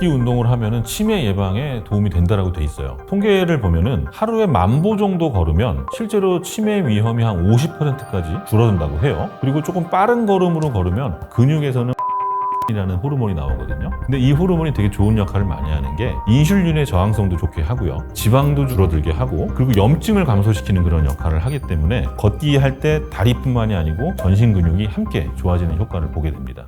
걷기 운동을 하면은 치매 예방에 도움이 된다라고 돼 있어요. 통계를 보면은 하루에 10,000보 정도 걸으면 실제로 치매 위험이 한 50%까지 줄어든다고 해요. 그리고 조금 빠른 걸음으로 걸으면 근육에서는 이라는 호르몬이 나오거든요. 근데 이 호르몬이 되게 좋은 역할을 많이 하는 게 인슐린의 저항성도 좋게 하고요. 지방도 줄어들게 하고 그리고 염증을 감소시키는 그런 역할을 하기 때문에 걷기 할 때 다리뿐만이 아니고 전신 근육이 함께 좋아지는 효과를 보게 됩니다.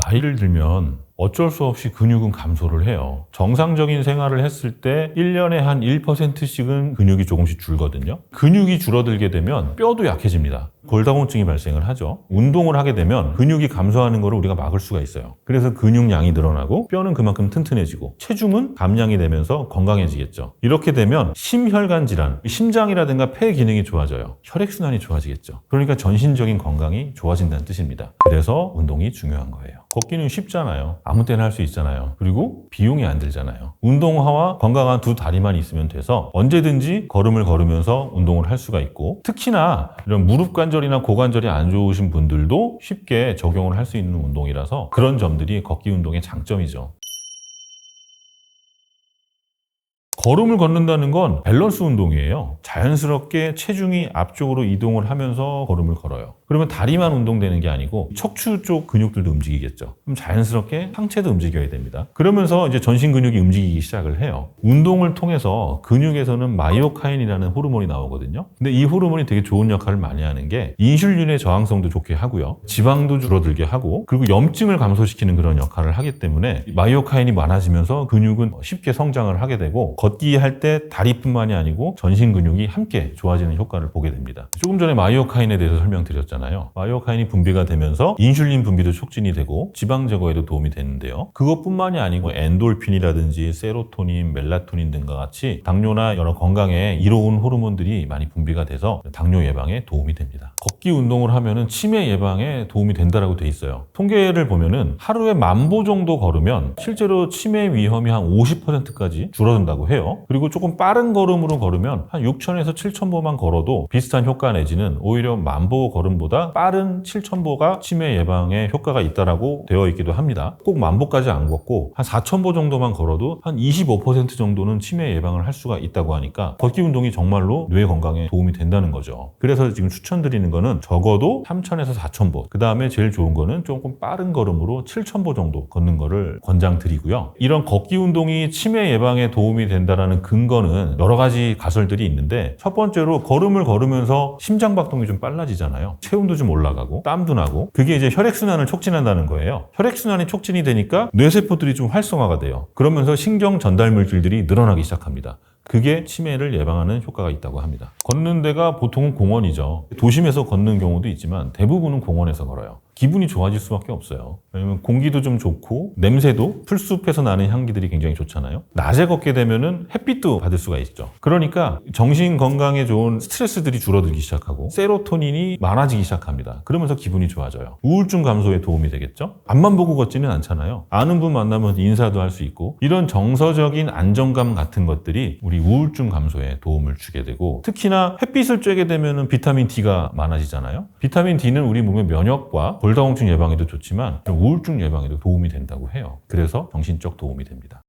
나이를 들면 어쩔 수 없이 근육은 감소를 해요. 정상적인 생활을 했을 때 1년에 한 1%씩은 근육이 조금씩 줄거든요. 근육이 줄어들게 되면 뼈도 약해집니다. 골다공증이 발생을 하죠. 운동을 하게 되면 근육이 감소하는 것을 우리가 막을 수가 있어요. 그래서 근육량이 늘어나고 뼈는 그만큼 튼튼해지고 체중은 감량이 되면서 건강해지겠죠. 이렇게 되면 심혈관 질환, 심장이라든가 폐 기능이 좋아져요. 혈액순환이 좋아지겠죠. 그러니까 전신적인 건강이 좋아진다는 뜻입니다. 그래서 운동이 중요한 거예요. 걷기는 쉽잖아요. 아무 때나 할 수 있잖아요. 그리고 비용이 안 들잖아요. 운동화와 건강한 두 다리만 있으면 돼서 언제든지 걸음을 걸으면서 운동을 할 수가 있고 특히나 이런 무릎 관절이나 고관절이 안 좋으신 분들도 쉽게 적용을 할 수 있는 운동이라서 그런 점들이 걷기 운동의 장점이죠. 걸음을 걷는다는 건 밸런스 운동이에요. 자연스럽게 체중이 앞쪽으로 이동을 하면서 걸음을 걸어요. 그러면 다리만 운동되는 게 아니고 척추 쪽 근육들도 움직이겠죠. 그럼 자연스럽게 상체도 움직여야 됩니다. 그러면서 이제 전신 근육이 움직이기 시작을 해요. 운동을 통해서 근육에서는 마이오카인이라는 호르몬이 나오거든요. 근데 이 호르몬이 되게 좋은 역할을 많이 하는 게 인슐린의 저항성도 좋게 하고요. 지방도 줄어들게 하고 그리고 염증을 감소시키는 그런 역할을 하기 때문에 마이오카인이 많아지면서 근육은 쉽게 성장을 하게 되고 걷기 할 때 다리뿐만이 아니고 전신 근육이 함께 좋아지는 효과를 보게 됩니다. 조금 전에 마이오카인에 대해서 설명드렸잖아요. 마이오카인이 분비가 되면서 인슐린 분비도 촉진이 되고 지방 제거에도 도움이 되는데요. 그것뿐만이 아니고 엔돌핀이라든지 세로토닌, 멜라토닌 등과 같이 당뇨나 여러 건강에 이로운 호르몬들이 많이 분비가 돼서 당뇨 예방에 도움이 됩니다. 걷기 운동을 하면은 치매 예방에 도움이 된다라고 돼 있어요. 통계를 보면은 하루에 10,000보 정도 걸으면 실제로 치매 위험이 한 50%까지 줄어든다고 해요. 그리고 조금 빠른 걸음으로 걸으면 한 6,000에서 7,000보만 걸어도 비슷한 효과 내지는 오히려 10,000보 걸음보다 빠른 7,000보가 치매 예방에 효과가 있다라고 되어 있기도 합니다. 꼭 10,000보까지 안 걷고 한 4,000보 정도만 걸어도 한 25% 정도는 치매 예방을 할 수가 있다고 하니까 걷기 운동이 정말로 뇌 건강에 도움이 된다는 거죠. 그래서 지금 추천드리는 거는 적어도 3,000에서 4,000보 그 다음에 제일 좋은 거는 조금 빠른 걸음으로 7,000보 정도 걷는 거를 권장드리고요. 이런 걷기 운동이 치매 예방에 도움이 된다라는 근거는 여러 가지 가설들이 있는데 첫 번째로 걸음을 걸으면서 심장 박동이 좀 빨라지잖아요. 체온도 좀 올라가고 땀도 나고 그게 이제 혈액순환을 촉진한다는 거예요. 혈액순환이 촉진이 되니까 뇌세포들이 좀 활성화가 돼요. 그러면서 신경 전달 물질들이 늘어나기 시작합니다. 그게 치매를 예방하는 효과가 있다고 합니다. 걷는 데가 보통은 공원이죠. 도심에서 걷는 경우도 있지만 대부분은 공원에서 걸어요. 기분이 좋아질 수밖에 없어요. 왜냐면 공기도 좀 좋고 냄새도 풀숲에서 나는 향기들이 굉장히 좋잖아요. 낮에 걷게 되면은 햇빛도 받을 수가 있죠. 그러니까 정신 건강에 좋은 스트레스들이 줄어들기 시작하고 세로토닌이 많아지기 시작합니다. 그러면서 기분이 좋아져요. 우울증 감소에 도움이 되겠죠. 앞만 보고 걷지는 않잖아요. 아는 분 만나면 인사도 할 수 있고 이런 정서적인 안정감 같은 것들이 우리 우울증 감소에 도움을 주게 되고 특히나 햇빛을 쬐게 되면은 비타민 D가 많아지잖아요. 비타민 D는 우리 몸의 면역과 골다공증 예방에도 좋지만 우울증 예방에도 도움이 된다고 해요. 그래서 정신적 도움이 됩니다.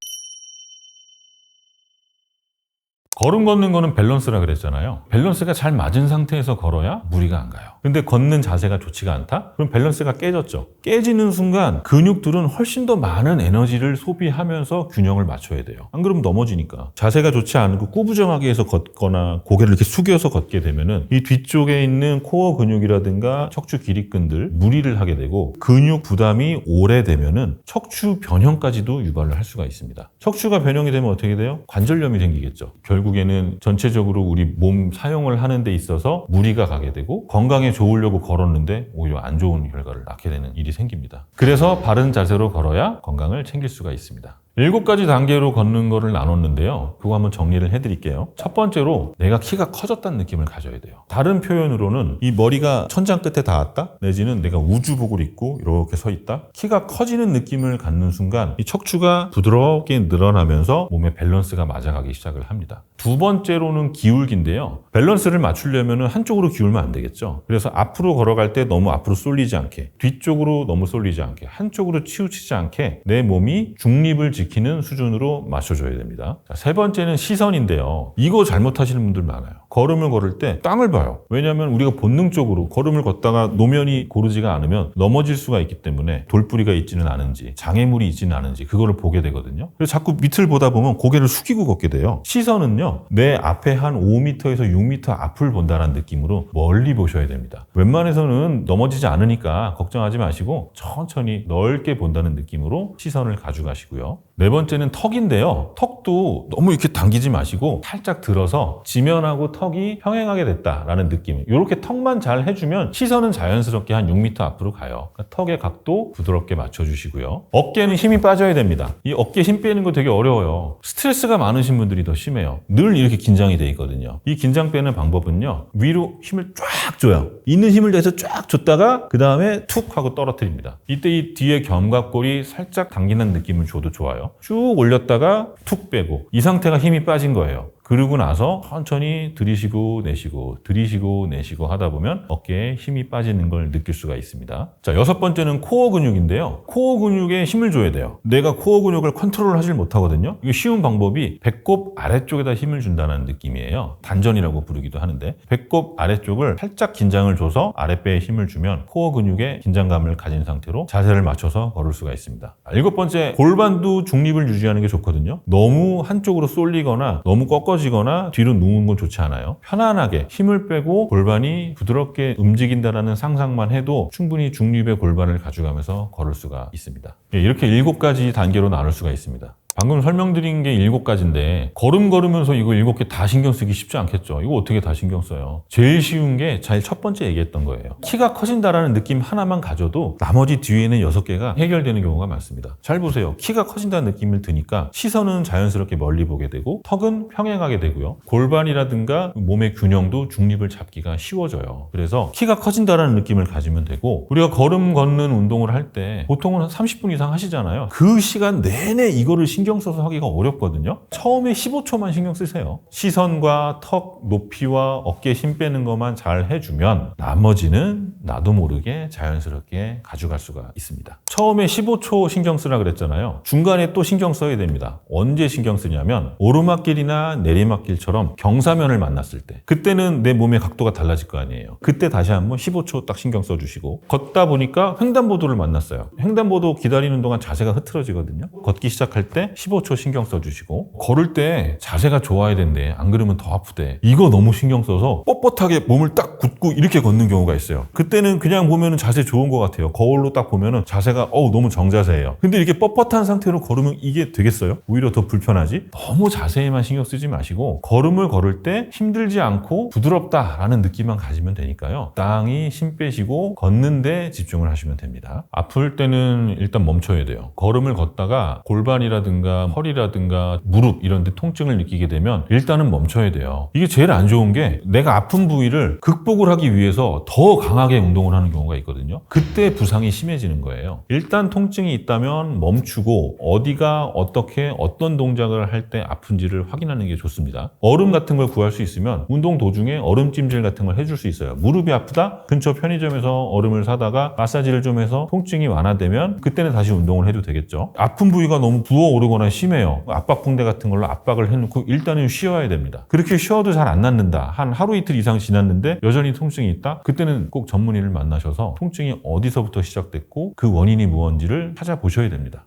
걸음 걷는 거는 밸런스라 그랬잖아요. 밸런스가 잘 맞은 상태에서 걸어야 무리가 안 가요. 근데 걷는 자세가 좋지가 않다? 그럼 밸런스가 깨졌죠. 깨지는 순간 근육들은 훨씬 더 많은 에너지를 소비하면서 균형을 맞춰야 돼요. 안 그러면 넘어지니까. 자세가 좋지 않고 꾸부정하게 해서 걷거나 고개를 이렇게 숙여서 걷게 되면은 이 뒤쪽에 있는 코어 근육이라든가 척추 기립근들 무리를 하게 되고 근육 부담이 오래되면은 척추 변형까지도 유발을 할 수가 있습니다. 척추가 변형이 되면 어떻게 돼요? 관절염이 생기겠죠. 결국에는 전체적으로 우리 몸 사용을 하는 데 있어서 무리가 가게 되고 건강에 좋으려고 걸었는데 오히려 안 좋은 결과를 낳게 되는 일이 생깁니다. 그래서 바른 자세로 걸어야 건강을 챙길 수가 있습니다. 7가지 단계로 걷는 거를 나눴는데요. 그거 한번 정리를 해드릴게요. 첫 번째로 내가 키가 커졌다는 느낌을 가져야 돼요. 다른 표현으로는 이 머리가 천장 끝에 닿았다? 내지는 내가 우주복을 입고 이렇게 서 있다? 키가 커지는 느낌을 갖는 순간 이 척추가 부드럽게 늘어나면서 몸의 밸런스가 맞아가기 시작을 합니다. 두 번째로는 기울기인데요. 밸런스를 맞추려면 한쪽으로 기울면 안 되겠죠. 그래서 앞으로 걸어갈 때 너무 앞으로 쏠리지 않게, 뒤쪽으로 너무 쏠리지 않게, 한쪽으로 치우치지 않게 내 몸이 중립을 지키는 수준으로 맞춰줘야 됩니다. 자, 세 번째는 시선인데요. 이거 잘못하시는 분들 많아요. 걸음을 걸을 때 땅을 봐요. 왜냐하면 우리가 본능적으로 걸음을 걷다가 노면이 고르지가 않으면 넘어질 수가 있기 때문에 돌부리가 있지는 않은지 장애물이 있지는 않은지 그거를 보게 되거든요. 그래서 자꾸 밑을 보다 보면 고개를 숙이고 걷게 돼요. 시선은요, 내 앞에 한 5m에서 6m 앞을 본다는 느낌으로 멀리 보셔야 됩니다. 웬만해서는 넘어지지 않으니까 걱정하지 마시고 천천히 넓게 본다는 느낌으로 시선을 가져가시고요. 네 번째는 턱인데요. 턱도 너무 이렇게 당기지 마시고 살짝 들어서 지면하고 턱이 평행하게 됐다라는 느낌. 이렇게 턱만 잘 해주면 시선은 자연스럽게 한 6m 앞으로 가요. 그러니까 턱의 각도 부드럽게 맞춰주시고요. 어깨는 힘이 빠져야 됩니다. 이 어깨 힘 빼는 거 되게 어려워요. 스트레스가 많으신 분들이 더 심해요. 늘 이렇게 긴장이 돼 있거든요. 이 긴장 빼는 방법은요, 위로 힘을 쫙 줘요. 있는 힘을 내서 쫙 줬다가 그 다음에 툭 하고 떨어뜨립니다. 이때 이 뒤에 견갑골이 살짝 당기는 느낌을 줘도 좋아요. 쭉 올렸다가 툭 빼고, 이 상태가 힘이 빠진 거예요. 그러고 나서 천천히 들이쉬고 내쉬고 들이쉬고 내쉬고 하다 보면 어깨에 힘이 빠지는 걸 느낄 수가 있습니다. 자, 여섯 번째는 코어 근육인데요. 코어 근육에 힘을 줘야 돼요. 내가 코어 근육을 컨트롤 하질 못하거든요. 이게 쉬운 방법이 배꼽 아래쪽에다 힘을 준다는 느낌이에요. 단전이라고 부르기도 하는데, 배꼽 아래쪽을 살짝 긴장을 줘서 아랫배에 힘을 주면 코어 근육에 긴장감을 가진 상태로 자세를 맞춰서 걸을 수가 있습니다. 일곱 번째, 골반도 중립을 유지하는 게 좋거든요. 너무 한쪽으로 쏠리거나 너무 거지거나 뒤로 누운 건 좋지 않아요. 편안하게 힘을 빼고 골반이 부드럽게 움직인다는 상상만 해도 충분히 중립의 골반을 가져가면서 걸을 수가 있습니다. 이렇게 7가지 단계로 나눌 수가 있습니다. 방금 설명드린 게 7가지인데 걸음 걸으면서 이거 7개 다 신경 쓰기 쉽지 않겠죠. 이거 어떻게 다 신경 써요? 제일 쉬운 게 제일 첫 번째 얘기했던 거예요. 키가 커진다라는 느낌 하나만 가져도 나머지 뒤에는 6개가 해결되는 경우가 많습니다. 잘 보세요. 키가 커진다는 느낌을 드니까 시선은 자연스럽게 멀리 보게 되고 턱은 평행하게 되고요. 골반이라든가 몸의 균형도 중립을 잡기가 쉬워져요. 그래서 키가 커진다라는 느낌을 가지면 되고, 우리가 걸음 걷는 운동을 할 때 보통은 한 30분 이상 하시잖아요. 그 시간 내내 이거를 신경 써서 하기가 어렵거든요. 처음에 15초만 신경 쓰세요. 시선과 턱 높이와 어깨 힘 빼는 것만 잘 해주면 나머지는 나도 모르게 자연스럽게 가져갈 수가 있습니다. 처음에 15초 신경 쓰라 그랬잖아요. 중간에 또 신경 써야 됩니다. 언제 신경 쓰냐면 오르막길이나 내리막길처럼 경사면을 만났을 때, 그때는 내 몸의 각도가 달라질 거 아니에요. 그때 다시 한번 15초 딱 신경 써주시고, 걷다 보니까 횡단보도를 만났어요. 횡단보도 기다리는 동안 자세가 흐트러지거든요. 걷기 시작할 때 15초 신경 써주시고, 걸을 때 자세가 좋아야 된대. 안 그러면 더 아프대. 이거 너무 신경 써서 뻣뻣하게 몸을 딱 굳고 이렇게 걷는 경우가 있어요. 그때는 그냥 보면은 자세 좋은 것 같아요. 거울로 딱 보면은 자세가 너무 정자세예요. 근데 이렇게 뻣뻣한 상태로 걸으면 이게 되겠어요? 오히려 더 불편하지? 너무 자세에만 신경 쓰지 마시고 걸음을 걸을 때 힘들지 않고 부드럽다라는 느낌만 가지면 되니까요. 땅이 힘 빼시고 걷는데 집중을 하시면 됩니다. 아플 때는 일단 멈춰야 돼요. 걸음을 걷다가 골반이라든가 허리라든가 무릎 이런 데 통증을 느끼게 되면 일단은 멈춰야 돼요. 이게 제일 안 좋은 게 내가 아픈 부위를 극복을 하기 위해서 더 강하게 운동을 하는 경우가 있거든요. 그때 부상이 심해지는 거예요. 일단 통증이 있다면 멈추고 어디가 어떻게 어떤 동작을 할 때 아픈지를 확인하는 게 좋습니다. 얼음 같은 걸 구할 수 있으면 운동 도중에 얼음찜질 같은 걸 해줄 수 있어요. 무릎이 아프다? 근처 편의점에서 얼음을 사다가 마사지를 좀 해서 통증이 완화되면 그때는 다시 운동을 해도 되겠죠. 아픈 부위가 너무 부어오르거나 심해요. 압박붕대 같은 걸로 압박을 해놓고 일단은 쉬어야 됩니다. 그렇게 쉬어도 잘 안 낫는다. 한 하루 이틀 이상 지났는데 여전히 통증이 있다? 그때는 꼭 전문의를 만나셔서 통증이 어디서부터 시작됐고 그 원인이 무엇인지를 찾아보셔야 됩니다.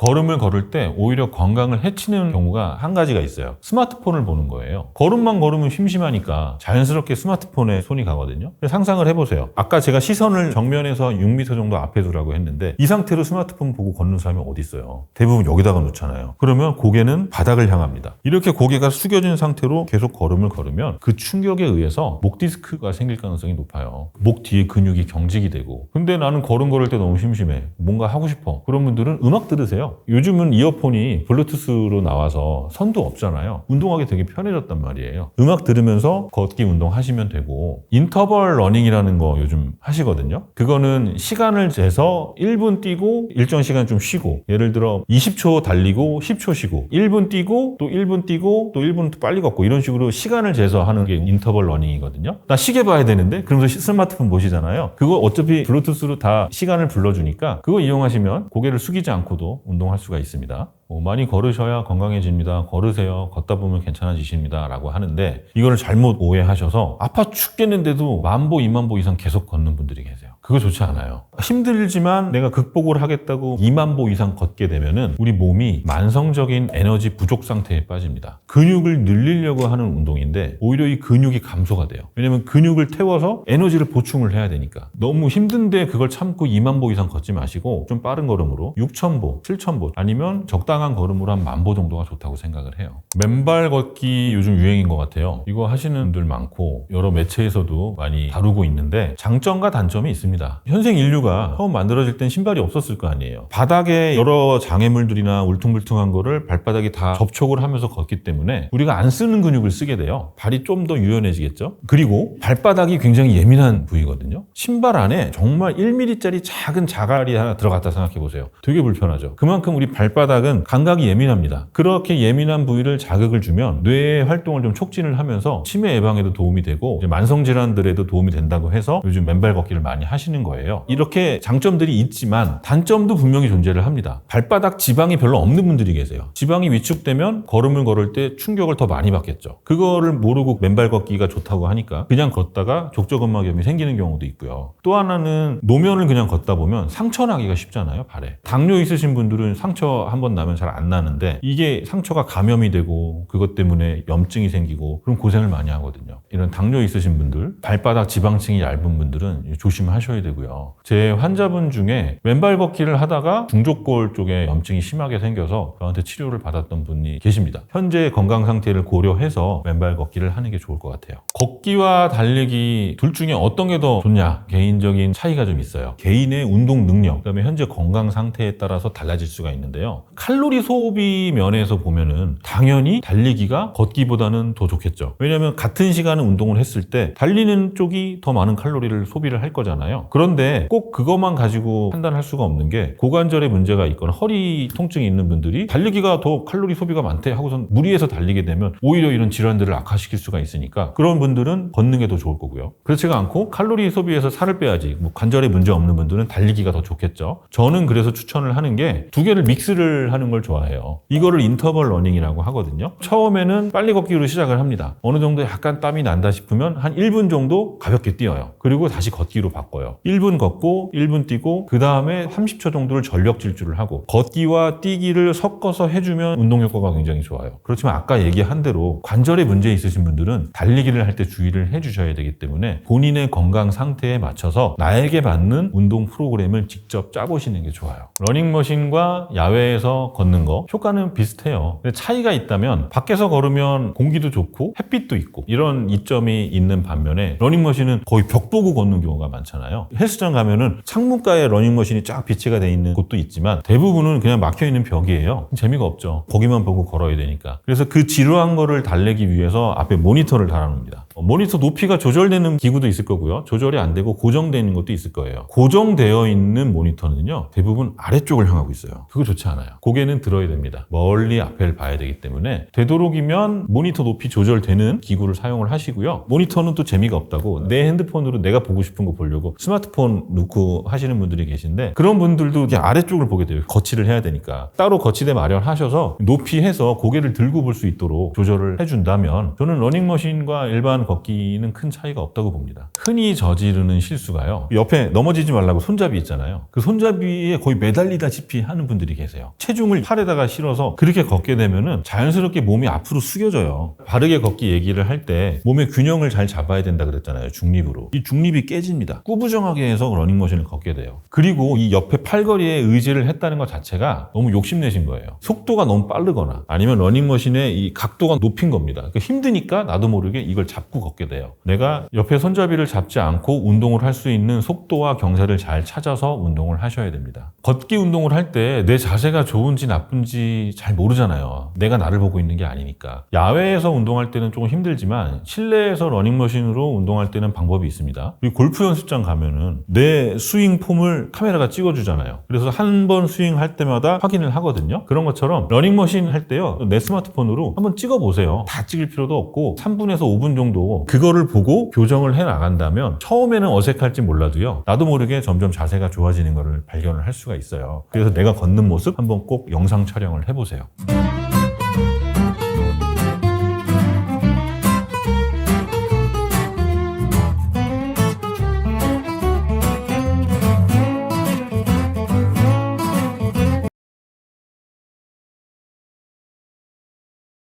걸음을 걸을 때 오히려 건강을 해치는 경우가 한 가지가 있어요. 스마트폰을 보는 거예요. 걸음만 걸으면 심심하니까 자연스럽게 스마트폰에 손이 가거든요. 상상을 해보세요. 아까 제가 시선을 정면에서 6m 정도 앞에 두라고 했는데 이 상태로 스마트폰 보고 걷는 사람이 어디 있어요? 대부분 여기다가 놓잖아요. 그러면 고개는 바닥을 향합니다. 이렇게 고개가 숙여진 상태로 계속 걸음을 걸으면 그 충격에 의해서 목 디스크가 생길 가능성이 높아요. 목 뒤에 근육이 경직이 되고, 근데 나는 걸음 걸을 때 너무 심심해, 뭔가 하고 싶어, 그런 분들은 음악 들으세요. 요즘은 이어폰이 블루투스로 나와서 선도 없잖아요. 운동하기 되게 편해졌단 말이에요. 음악 들으면서 걷기 운동 하시면 되고, 인터벌 러닝이라는 거 요즘 하시거든요. 그거는 시간을 재서 1분 뛰고 일정 시간 좀 쉬고, 예를 들어 20초 달리고 10초 쉬고 1분 뛰고 또 1분 뛰고 또 1분 또 빨리 걷고, 이런 식으로 시간을 재서 하는 게 인터벌 러닝이거든요. 나 시계 봐야 되는데 그러면서 스마트폰 보시잖아요. 그거 어차피 블루투스로 다 시간을 불러주니까 그거 이용하시면 고개를 숙이지 않고도 운동할 수가 있습니다. 많이 걸으셔야 건강해집니다. 걸으세요. 걷다 보면 괜찮아지십니다. 라고 하는데, 이거를 잘못 오해하셔서 아파 죽겠는데도 10,000보, 20,000보 이상 계속 걷는 분들이 계세요. 그거 좋지 않아요. 힘들지만 내가 극복을 하겠다고 20,000보 이상 걷게 되면은 우리 몸이 만성적인 에너지 부족 상태에 빠집니다. 근육을 늘리려고 하는 운동인데 오히려 이 근육이 감소가 돼요. 왜냐면 근육을 태워서 에너지를 보충을 해야 되니까. 너무 힘든데 그걸 참고 20,000보 이상 걷지 마시고 좀 빠른 걸음으로 6,000보, 7,000보 아니면 적당한 걸음으로 한 10,000보 정도가 좋다고 생각을 해요. 맨발 걷기 요즘 유행인 것 같아요. 이거 하시는 분들 많고 여러 매체에서도 많이 다루고 있는데 장점과 단점이 있습니다. 현생 인류가 처음 만들어질 땐 신발이 없었을 거 아니에요. 바닥에 여러 장애물들이나 울퉁불퉁한 거를 발바닥이 다 접촉을 하면서 걷기 때문에 우리가 안 쓰는 근육을 쓰게 돼요. 발이 좀 더 유연해지겠죠. 그리고 발바닥이 굉장히 예민한 부위거든요. 신발 안에 정말 1mm짜리 작은 자갈이 하나 들어갔다 생각해 보세요. 되게 불편하죠. 그만큼 우리 발바닥은 감각이 예민합니다. 그렇게 예민한 부위를 자극을 주면 뇌의 활동을 좀 촉진을 하면서 치매 예방에도 도움이 되고 만성 질환들에도 도움이 된다고 해서 요즘 맨발 걷기를 많이 하시는 거예요. 이렇게 장점들이 있지만 단점도 분명히 존재를 합니다. 발바닥 지방이 별로 없는 분들이 계세요. 지방이 위축되면 걸음을 걸을 때 충격을 더 많이 받겠죠. 그거를 모르고 맨발 걷기가 좋다고 하니까 그냥 걷다가 족저근막염이 생기는 경우도 있고요. 또 하나는 노면을 그냥 걷다 보면 상처 나기가 쉽잖아요, 발에. 당뇨 있으신 분들은 상처 한번 나면 잘 안 나는데 이게 상처가 감염이 되고 그것 때문에 염증이 생기고 그럼 고생을 많이 하거든요. 이런 당뇨 있으신 분들, 발바닥 지방층이 얇은 분들은 조심하셔야 되고요. 제 환자분 중에 맨발 걷기를 하다가 중족골 쪽에 염증이 심하게 생겨서 저한테 치료를 받았던 분이 계십니다. 현재 건강 상태를 고려해서 맨발 걷기를 하는 게 좋을 것 같아요. 걷기와 달리기 둘 중에 어떤 게 더 좋냐? 개인적인 차이가 좀 있어요. 개인의 운동 능력, 그다음에 현재 건강 상태에 따라서 달라질 수가 있는데요. 칼로리 소비 면에서 보면은 당연히 달리기가 걷기보다는 더 좋겠죠. 왜냐하면 같은 시간에 운동을 했을 때 달리는 쪽이 더 많은 칼로리를 소비를 할 거잖아요. 그런데 꼭 그것만 가지고 판단할 수가 없는 게, 고관절에 문제가 있거나 허리 통증이 있는 분들이 달리기가 더 칼로리 소비가 많대 하고선 무리해서 달리게 되면 오히려 이런 질환들을 악화시킬 수가 있으니까 그런 분들은 걷는 게 더 좋을 거고요. 그렇지가 않고 칼로리 소비에서 살을 빼야지, 관절에 문제 없는 분들은 달리기가 더 좋겠죠. 저는 그래서 추천을 하는 게 두 개를 믹스를 하는 걸 좋아해요. 이거를 인터벌 러닝이라고 하거든요. 처음에는 빨리 걷기로 시작을 합니다. 어느 정도 약간 땀이 난다 싶으면 한 1분 정도 가볍게 뛰어요. 그리고 다시 걷기로 바꿔요. 1분 걷고 1분 뛰고 그 다음에 30초 정도를 전력 질주를 하고, 걷기와 뛰기를 섞어서 해주면 운동 효과가 굉장히 좋아요. 그렇지만 아까 얘기한 대로 관절에 문제 있으신 분들은 달리기를 할 때 주의를 해주셔야 되기 때문에 본인의 건강 상태에 맞춰서 나에게 맞는 운동 프로그램을 직접 짜보시는 게 좋아요. 러닝머신과 야외에서 걷는 거 효과는 비슷해요. 근데 차이가 있다면 밖에서 걸으면 공기도 좋고 햇빛도 있고 이런 이점이 있는 반면에 러닝머신은 거의 벽 보고 걷는 경우가 많잖아요. 헬스장 가면은 창문가에 러닝머신이 쫙 비치가 돼 있는 곳도 있지만 대부분은 그냥 막혀있는 벽이에요. 재미가 없죠. 거기만 보고 걸어야 되니까. 그래서 그 지루한 거를 달래기 위해서 앞에 모니터를 달아놓습니다. 모니터 높이가 조절되는 기구도 있을 거고요. 조절이 안 되고 고정되어 있는 것도 있을 거예요. 고정되어 있는 모니터는요, 대부분 아래쪽을 향하고 있어요. 그거 좋지 않아요. 고개는 들어야 됩니다. 멀리 앞을 봐야 되기 때문에 되도록이면 모니터 높이 조절되는 기구를 사용을 하시고요. 모니터는 또 재미가 없다고 내 핸드폰으로 내가 보고 싶은 거 보려고 스마트폰 놓고 하시는 분들이 계신데, 그런 분들도 그냥 아래쪽을 보게 돼요. 거치를 해야 되니까. 따로 거치대 마련하셔서 높이 해서 고개를 들고 볼 수 있도록 조절을 해준다면, 저는 러닝머신과 일반 일반 걷기는 큰 차이가 없다고 봅니다. 흔히 저지르는 실수가요. 옆에 넘어지지 말라고 손잡이 있잖아요. 그 손잡이에 거의 매달리다시피 하는 분들이 계세요. 체중을 팔에다가 실어서 그렇게 걷게 되면은 자연스럽게 몸이 앞으로 숙여져요. 바르게 걷기 얘기를 할 때 몸의 균형을 잘 잡아야 된다 그랬잖아요. 중립으로. 이 중립이 깨집니다. 꾸부정하게 해서 러닝머신을 걷게 돼요. 그리고 이 옆에 팔걸이에 의지를 했다는 것 자체가 너무 욕심내신 거예요. 속도가 너무 빠르거나 아니면 러닝머신의 이 각도가 높인 겁니다. 그러니까 힘드니까 나도 모르게 이걸 잡고 걷게 돼요. 내가 옆에 손잡이를 잡지 않고 운동을 할 수 있는 속도와 경사를 잘 찾아서 운동을 하셔야 됩니다. 걷기 운동을 할 때 내 자세가 좋은지 나쁜지 잘 모르잖아요. 내가 나를 보고 있는 게 아니니까. 야외에서 운동할 때는 조금 힘들지만 실내에서 러닝머신으로 운동할 때는 방법이 있습니다. 그리고 골프 연습장 가면은 내 스윙 폼을 카메라가 찍어주잖아요. 그래서 한 번 스윙할 때마다 확인을 하거든요. 그런 것처럼 러닝머신 할 때요. 내 스마트폰으로 한번 찍어보세요. 다 찍을 필요도 없고 3분에서 5분 정도 그거를 보고 교정을 해 나간다면 처음에는 어색할지 몰라도요. 나도 모르게 점점 자세가 좋아지는 거를 발견을 할 수가 있어요. 그래서 내가 걷는 모습 한번 꼭 영상 촬영을 해보세요.